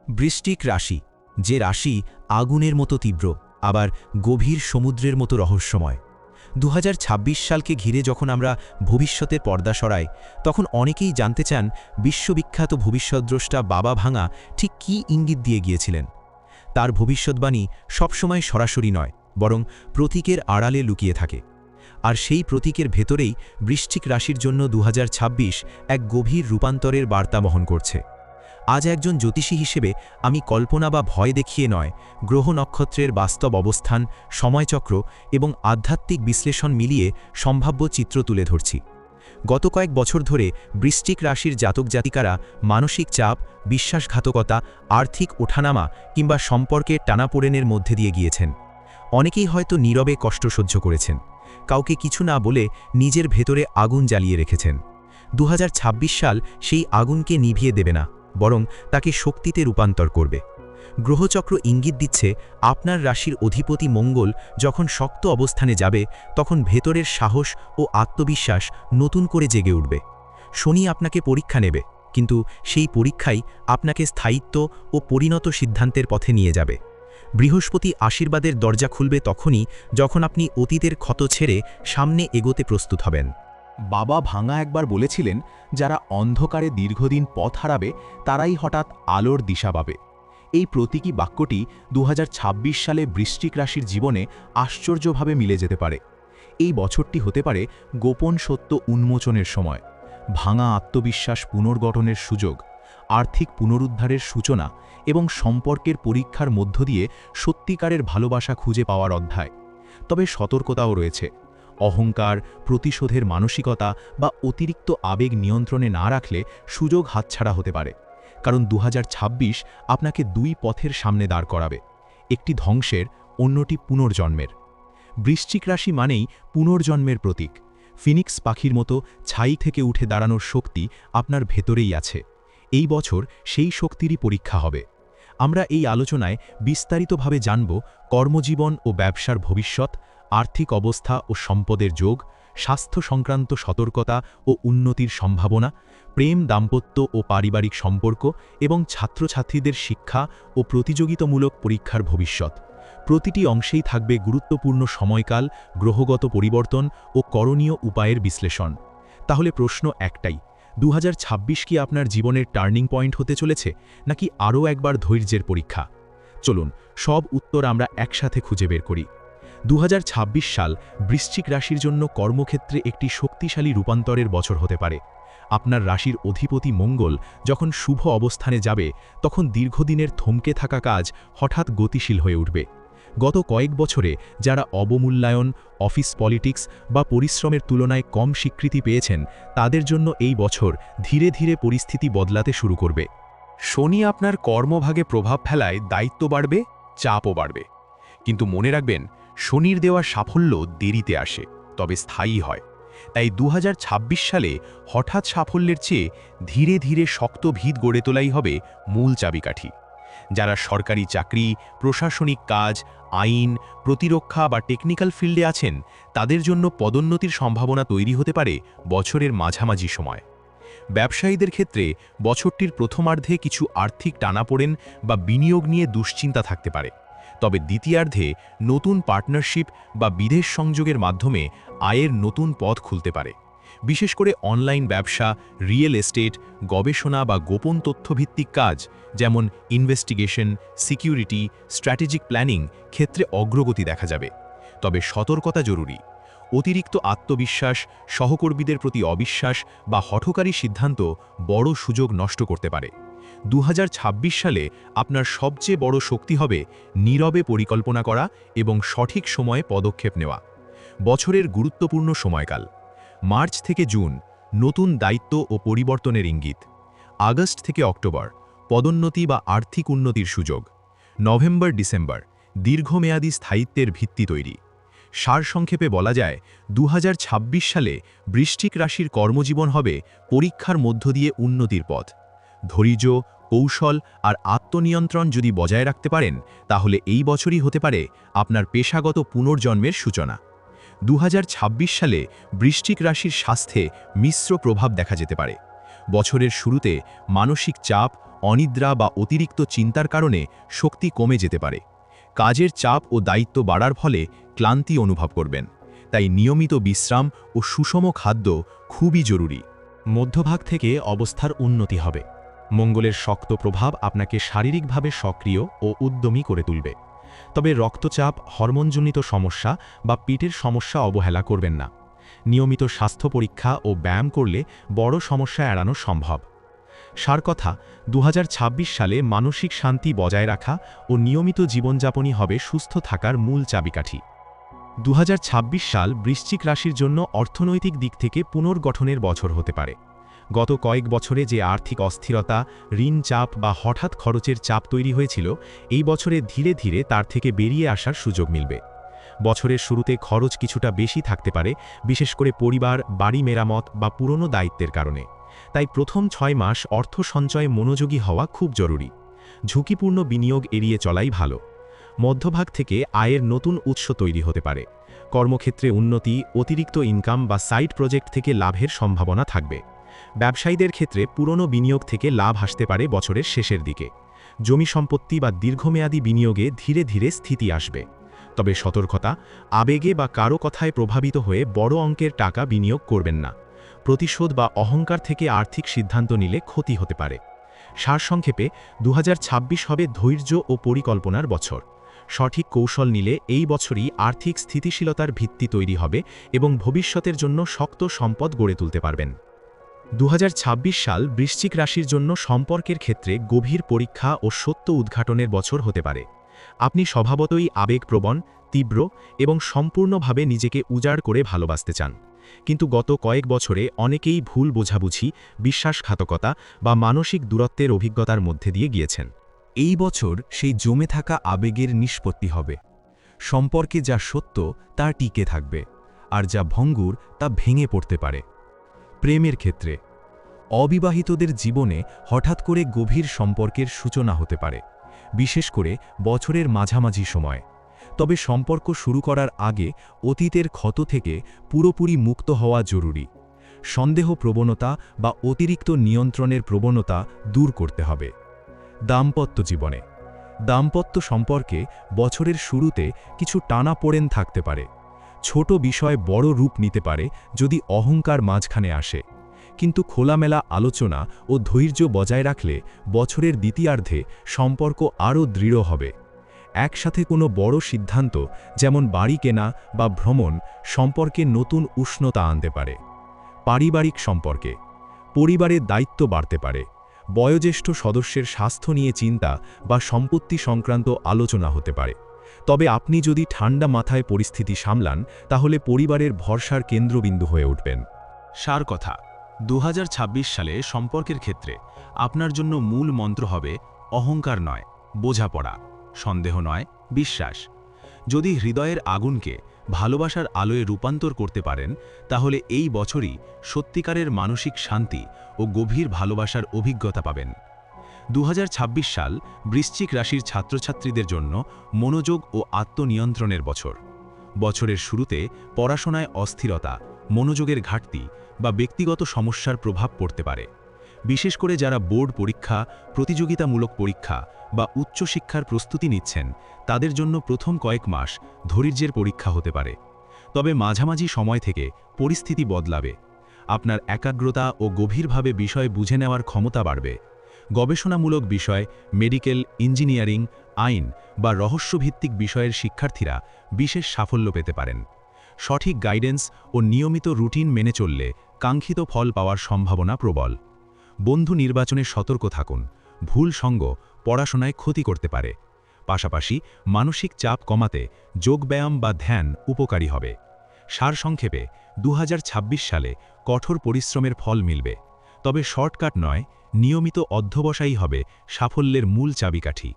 বৃশ্চিক রাশি, যে রাশি আগুনের মতো তীব্র, আবার গভীর সমুদ্রের মতো রহস্যময়। ২০২৬ সালকে ঘিরে যখন আমরা ভবিষ্যতের পর্দা সরাই, তখন অনেকেই জানতে চান বিশ্ববিখ্যাত ভবিষ্যদ্দ্রষ্টা বাবা ভাঙা ঠিক কী ইঙ্গিত দিয়ে গিয়েছিলেন। তার ভবিষ্যদ্বাণী সবসময় সরাসরি নয়, বরং প্রতীকের আড়ালে লুকিয়ে থাকে। আর সেই প্রতীকের ভেতরেই বৃশ্চিক রাশির জন্য ২০২৬ এক গভীর রূপান্তরের বার্তা বহন করছে। আজ একজন জ্যোতিষী হিসেবে আমি কল্পনা বা ভয় দেখিয়ে নয়, গ্রহ নক্ষত্রের বাস্তব অবস্থান, সময়চক্র এবং আধ্যাত্মিক বিশ্লেষণ মিলিয়ে সম্ভাব্য চিত্র তুলে ধরছি। গত কয়েক বছর ধরে বৃশ্চিক রাশির জাতক জাতিকারা মানসিক চাপ, বিশ্বাসঘাতকতা, আর্থিক ওঠানামা কিংবা সম্পর্কের টানাপোড়েনের মধ্যে দিয়ে গিয়েছেন। অনেকেই হয়তো নীরবে কষ্ট সহ্য করেছেন, কাউকে কিছু না বলে নিজের ভেতরে আগুন জ্বালিয়ে রেখেছেন। ২০২৬ সাল সেই আগুনকে নিভিয়ে দেবে না, বরং তাকে শক্তিতে রূপান্তর করবে। গ্রহচক্র ইঙ্গিত দিচ্ছে আপনার রাশির অধিপতি মঙ্গল যখন শক্ত অবস্থানে যাবে, তখন ভেতরের সাহস ও আত্মবিশ্বাস নতুন করে জেগে উঠবে। শনি আপনাকে পরীক্ষা নেবে, কিন্তু সেই পরীক্ষাই আপনাকে স্থায়িত্ব ও পরিণত সিদ্ধান্তের পথে নিয়ে যাবে। বৃহস্পতি আশীর্বাদের দরজা খুলবে তখনই যখন আপনি অতীতের ক্ষত ছেড়ে সামনে এগোতে প্রস্তুত হবেন। বাবা ভাঙা একবার বলেছিলেন, যারা অন্ধকারে দীর্ঘদিন পথ হারাবে তারাই হঠাৎ আলোর দিশা পাবে। এই প্রতীকী বাক্যটি ২০২৬ সালে বৃশ্চিক রাশির জীবনে আশ্চর্যভাবে মিলে যেতে পারে। এই বছরটি হতে পারে গোপন সত্য উন্মোচনের সময়, ভাঙা আত্মবিশ্বাস পুনর্গঠনের সুযোগ, আর্থিক পুনরুদ্ধারের সূচনা এবং সম্পর্কের পরীক্ষার মধ্য দিয়ে সত্যিকারের ভালোবাসা খুঁজে পাওয়ার অধ্যায়। তবে সতর্কতাও রয়েছে। অহংকার, প্রতিশোধের মানসিকতা বা অতিরিক্ত আবেগ নিয়ন্ত্রণে না রাখলে সুযোগ হাতছাড়া হতে পারে। কারণ ২০২৬ আপনাকে দুই পথের সামনে দাঁড় করাবে, একটি ধ্বংসের, অন্যটি পুনর্জন্মের। বৃশ্চিক রাশি মানেই পুনর্জন্মের প্রতীক। ফিনিক্স পাখির মতো ছাই থেকে উঠে দাঁড়ানোর শক্তি আপনার ভেতরেই আছে। এই বছর সেই শক্তিরই পরীক্ষা হবে। আমরা এই আলোচনায় বিস্তারিতভাবে জানব কর্মজীবন ও ব্যবসার ভবিষ্যৎ, আর্থিক অবস্থা ও সম্পদের যোগ, স্বাস্থ্য সংক্রান্ত সতর্কতা ও উন্নতির সম্ভাবনা, প্রেম, দাম্পত্য ও পারিবারিক সম্পর্ক এবং ছাত্রছাত্রীদের শিক্ষা ও প্রতিযোগিতামূলক পরীক্ষার ভবিষ্যৎ। প্রতিটি অংশেই থাকবে গুরুত্বপূর্ণ সময়কাল, গ্রহগত পরিবর্তন ও করণীয় উপায়ের বিশ্লেষণ। তাহলে প্রশ্ন একটাই, ২০২৬ কি আপনার জীবনের টার্নিং পয়েন্ট হতে চলেছে, নাকি আরও একবার ধৈর্যের পরীক্ষা? চলুন সব উত্তর আমরা একসাথে খুঁজে বের করি। ২০২৬ সাল বৃশ্চিক রাশির জন্য কর্মক্ষেত্রে একটি শক্তিশালী রূপান্তরের বছর হতে পারে। আপনার রাশির অধিপতি মঙ্গল যখন শুভ অবস্থানে যাবে, তখন দীর্ঘদিনের থমকে থাকা কাজ হঠাৎ গতিশীল হয়ে উঠবে। গত কয়েক বছরে যারা অবমূল্যায়ন, অফিস পলিটিক্স বা পরিশ্রমের তুলনায় কম স্বীকৃতি পেয়েছেন, তাদের জন্য এই বছর ধীরে ধীরে পরিস্থিতি বদলাতে শুরু করবে। শনি আপনার কর্মভাগে প্রভাব ফেলায় দায়িত্ব বাড়বে, চাপও বাড়বে। কিন্তু মনে রাখবেন, শনির দেওয়া সাফল্য দেরিতে আসে, তবে স্থায়ী হয়। তাই ২০২৬ সালে হঠাৎ সাফল্যের চেয়ে ধীরে ধীরে শক্ত ভিত গড়ে তোলাই হবে মূল চাবিকাঠি। যারা সরকারি চাকরি, প্রশাসনিক কাজ, আইন, প্রতিরক্ষা বা টেকনিক্যাল ফিল্ডে আছেন, তাদের জন্য পদোন্নতির সম্ভাবনা তৈরি হতে পারে বছরের মাঝামাঝি সময়। ব্যবসায়ীদের ক্ষেত্রে বছরটির প্রথমার্ধে কিছু আর্থিক টানাপোড়েন বা বিনিয়োগ নিয়ে দুশ্চিন্তা থাকতে পারে। তবে দ্বিতীয়ার্ধে নতুন পার্টনারশিপ বা বিদেশ সংযোগের মাধ্যমে আয়ের নতুন পথ খুলতে পারে। বিশেষ করে অনলাইন ব্যবসা, রিয়েল এস্টেট, গবেষণা বা গোপন তথ্যভিত্তিক কাজ যেমন ইনভেস্টিগেশন, সিকিউরিটি, স্ট্র্যাটেজিক প্ল্যানিং ক্ষেত্রে অগ্রগতি দেখা যাবে। তবে সতর্কতা জরুরি। অতিরিক্ত আত্মবিশ্বাস, সহকর্মীদের প্রতি অবিশ্বাস বা হঠকারী সিদ্ধান্ত বড় সুযোগ নষ্ট করতে পারে। ২০২৬ সালে আপনার সবচেয়ে বড় শক্তি হবে নীরবে পরিকল্পনা করা এবং সঠিক সময়ে পদক্ষেপ নেওয়া। বছরের গুরুত্বপূর্ণ সময়কাল: মার্চ থেকে জুন নতুন দায়িত্ব ও পরিবর্তনের ইঙ্গিত, আগস্ট থেকে অক্টোবর পদোন্নতি বা আর্থিক উন্নতির সুযোগ, নভেম্বর ডিসেম্বর দীর্ঘমেয়াদী স্থায়িত্বের ভিত্তি তৈরি। সারসংক্ষেপে বলা যায়, ২০২৬ সালে বৃশ্চিক রাশির কর্মজীবন হবে পরীক্ষার মধ্য দিয়ে উন্নতির পথ। ধৈর্য, কৌশল আর আত্মনিয়ন্ত্রণ যদি বজায় রাখতে পারেন, তাহলে এই বছরই হতে পারে আপনার পেশাগত পুনর্জন্মের সূচনা। ২০২৬ সালে বৃশ্চিক রাশির স্বাস্থ্যে মিশ্র প্রভাব দেখা যেতে পারে। বছরের শুরুতে মানসিক চাপ, অনিদ্রা বা অতিরিক্ত চিন্তার কারণে শক্তি কমে যেতে পারে। কাজের চাপ ও দায়িত্ব বাড়ার ফলে ক্লান্তি অনুভব করবেন। তাই নিয়মিত বিশ্রাম ও সুষম খাদ্য খুবই জরুরি। মধ্যভাগ থেকে অবস্থার উন্নতি হবে। মঙ্গলের শক্ত প্রভাব আপনাকে শারীরিকভাবে সক্রিয় ও উদ্যমী করে তুলবে। তবে রক্তচাপ, হরমোনজনিত সমস্যা বা পেটের সমস্যা অবহেলা করবেন না। নিয়মিত স্বাস্থ্য পরীক্ষা ও ব্যায়াম করলে বড় সমস্যা এড়ানো সম্ভব। সার কথা, 2026 সালে মানসিক শান্তি বজায় রাখা ও নিয়মিত জীবনযাপনই হবে সুস্থ থাকার মূল চাবিকাঠি। 2026 সাল বৃশ্চিক রাশির জন্য অর্থনৈতিক দিক থেকে পুনর্গঠনের বছর হতে পারে। গত কয়েক বছরে যে আর্থিক অস্থিরতা, ঋণ চাপ বা হঠাৎ খরচের চাপ তৈরি হয়েছিল, এই বছরে ধীরে ধীরে তার থেকে বেরিয়ে আসার সুযোগ মিলবে। বছরের শুরুতে খরচ কিছুটা বেশি থাকতে পারে, বিশেষ করে পরিবার, বাড়ি মেরামত বা পুরনো দায়িত্বের কারণে। তাই প্রথম 6 মাস অর্থ সঞ্চয়ে মনোযোগী হওয়া খুব জরুরি। ঝুঁকিপূর্ণ বিনিয়োগ এড়িয়ে চলাই ভালো। মধ্যভাগ থেকে আয়ের নতুন উৎস তৈরি হতে পারে। কর্মক্ষেত্রে উন্নতি, অতিরিক্ত ইনকাম বা সাইড প্রজেক্ট থেকে লাভের সম্ভাবনা থাকবে। ব্যবসায়ীদের ক্ষেত্রে পুরনো বিনিয়োগ থেকে লাভ আসতে পারে বছরের শেষের দিকে। জমি সম্পত্তি বা দীর্ঘমেয়াদী বিনিয়োগে ধীরে ধীরে স্থিতি আসবে। তবে সতর্কতা, আবেগে বা কারো কথায় প্রভাবিত হয়ে বড় অঙ্কের টাকা বিনিয়োগ করবেন না। প্রতিশোধ বা অহংকার থেকে আর্থিক সিদ্ধান্ত নিলে ক্ষতি হতে পারে। সারসংক্ষেপে, 2026 হবে ধৈর্য ও পরিকল্পনার বছর। সঠিক কৌশল নিলে এই বছরই আর্থিক স্থিতিশীলতার ভিত্তি তৈরি হবে এবং ভবিষ্যতের জন্য শক্ত সম্পদ গড়ে তুলতে পারবেন। 2026 সাল বৃশ্চিক রাশির জন্য সম্পর্কের ক্ষেত্রে গভীর পরীক্ষা ও সত্য উদ্ঘাটনের বছর হতে পারে। আপনি স্বভাবতই আবেগপ্রবণ, তীব্র এবং সম্পূর্ণভাবে নিজেকে উজাড় করে ভালোবাসতে চান। কিন্তু গত কয়েক বছরে অনেকেই ভুল বোঝাবুঝি, বিশ্বাসঘাতকতা বা মানসিক দূরত্বের অভিজ্ঞতার মধ্যে দিয়ে গিয়েছেন। এই বছর সেই জমে থাকা আবেগের নিষ্পত্তি হবে। সম্পর্কে যা সত্য তা টিকে থাকবে, আর যা ভঙ্গুর তা ভেঙে পড়তে পারে। প্রেমের ক্ষেত্রে অবিবাহিতদের জীবনে হঠাৎ করে গভীর সম্পর্কের সূচনা হতে পারে, বিশেষ করে বছরের মাঝামাঝি সময়। তবে সম্পর্ক শুরু করার আগে অতীতের ক্ষত থেকে পুরোপুরি মুক্ত হওয়া জরুরি। সন্দেহ প্রবণতা বা অতিরিক্ত নিয়ন্ত্রণের প্রবণতা দূর করতে হবে। দাম্পত্য জীবনে দাম্পত্য সম্পর্কে বছরের শুরুতে কিছু টানাপোড়েন থাকতে পারে। ছোট বিষয় বড় রূপ নিতে পারে যদি অহংকার মাঝখানে আসে। কিন্তু খোলামেলা আলোচনা ও ধৈর্য বজায় রাখলে বছরের দ্বিতীয়ার্ধে সম্পর্ক আরও দৃঢ় হবে। একসাথে কোনো বড় সিদ্ধান্ত, যেমন বাড়ি কেনা বা ভ্রমণ, সম্পর্কে নতুন উষ্ণতা আনতে পারে। পারিবারিক সম্পর্কে পরিবারের দায়িত্ব বাড়তে পারে। বয়োজ্যেষ্ঠ সদস্যের স্বাস্থ্য নিয়ে চিন্তা বা সম্পত্তি সংক্রান্ত আলোচনা হতে পারে। তবে আপনি যদি ঠান্ডা মাথায় পরিস্থিতি সামলান, তাহলে পরিবারের ভরসার কেন্দ্রবিন্দু হয়ে উঠবেন। সার কথা, 2026 সালে সম্পর্কের ক্ষেত্রে আপনার জন্য মূল মন্ত্র হবে অহংকার নয়, বোঝাপড়া; সন্দেহ নয়, বিশ্বাস। যদি হৃদয়ের আগুনকে ভালোবাসার আলোয় রূপান্তর করতে পারেন, তাহলে এই বছরই সত্যিকারের মানসিক শান্তি ও গভীর ভালোবাসার অভিজ্ঞতা পাবেন। 2026 সাল বৃশ্চিক রাশির ছাত্রছাত্রীদের জন্য মনোযোগ ও আত্মনিয়ন্ত্রণের বছর। বছরের শুরুতে পড়াশোনায় অস্থিরতা, মনোযোগের ঘাটতি বা ব্যক্তিগত সমস্যার প্রভাব পড়তে পারে। বিশেষ করে যারা বোর্ড পরীক্ষা, প্রতিযোগিতামূলক পরীক্ষা বা উচ্চশিক্ষার প্রস্তুতি নিচ্ছেন, তাদের জন্য প্রথম কয়েক মাস ধৈর্যের পরীক্ষা হতে পারে। তবে মাঝামাঝি সময় থেকে পরিস্থিতি বদলাবে। আপনার একাগ্রতা ও গভীরভাবে বিষয় বুঝে নেওয়ার ক্ষমতা বাড়বে। গবেষণামূলক বিষয়, মেডিকেল, ইঞ্জিনিয়ারিং, আইন বা রহস্যভিত্তিক বিষয়ের শিক্ষার্থীরা বিশেষ সাফল্য পেতে পারেন। সঠিক গাইডেন্স ও নিয়মিত রুটিন মেনে চললে কাঙ্ক্ষিত ফল পাওয়ার সম্ভাবনা প্রবল। বন্ধু নির্বাচনে সতর্ক থাকুন। ভুল সঙ্গ পড়াশোনায় ক্ষতি করতে পারে। পাশাপাশি মানসিক চাপ কমাতে যোগব্যায়াম বা ধ্যান উপকারী হবে। সারসংক্ষেপে, 2026 সালে কঠোর পরিশ্রমের ফল মিলবে। তবে শর্টকাট নয়, নিয়মিত অধ্যবসায়ই হবে সাফল্যের মূল চাবিকাঠি।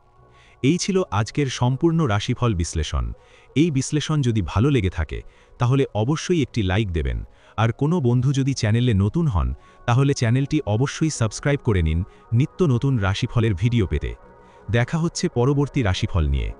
এই ছিল আজকের সম্পূর্ণ রাশিফল বিশ্লেষণ। এই বিশ্লেষণ যদি ভালো লেগে থাকে, তাহলে অবশ্যই একটি লাইক দেবেন। আর কোনো বন্ধু যদি চ্যানেলে নতুন হন, তাহলে চ্যানেলটি অবশ্যই সাবস্ক্রাইব করে নিন নিত্য নতুন রাশিফলের ভিডিও পেতে। দেখা হচ্ছে পরবর্তী রাশিফল নিয়ে।